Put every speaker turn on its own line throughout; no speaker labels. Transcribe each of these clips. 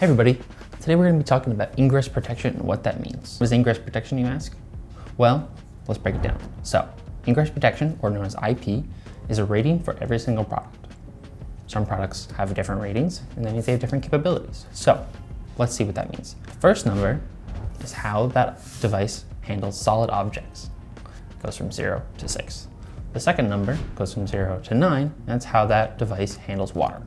Hey everybody, today we're going to be talking about Ingress Protection and what that means. What is Ingress Protection, you ask? Well, let's break it down. So, Ingress Protection, or known as IP, is a rating for every single product. Some products have different ratings, and that means they have different capabilities. So, let's see what that means. The first number is how that device handles solid objects. It goes from 0 to 6. The second number goes from 0 to 9, and that's how that device handles water,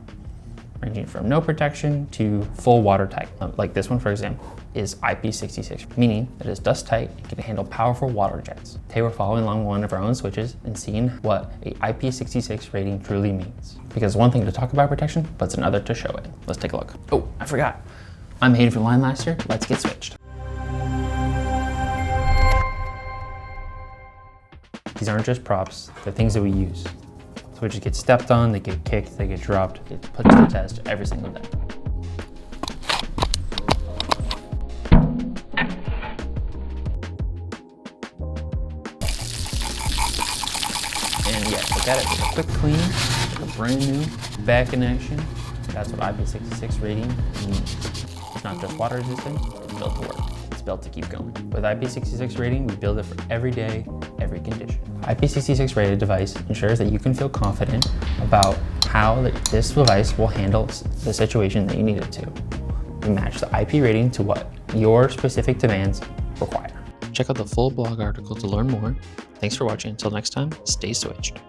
ranging from no protection to full watertight. Like this one, for example, is IP66, meaning that it's dust tight and can handle powerful water jets. Today we're following along one of our own switches and seeing what a IP66 rating truly means. Because one thing to talk about protection, but it's another to show it. Let's take a look. Oh, I forgot. I'm Hayden from Linemaster. Let's get switched. These aren't just props, they're things that we use. Switches get stepped on, they get kicked, they get dropped, they get put to the test every single day. And yeah, look at it, it's a quick clean, a brand new, back in action. That's what IP66 rating means. It's not just water resistant, it's built to work. It's built to keep going. With IP66 rating, we build it for every day, every condition. IP66 rated device ensures that you can feel confident about how this device will handle the situation that you need it to. We match the IP rating to what your specific demands require. Check out the full blog article to learn more. Thanks for watching. Until next time, stay switched.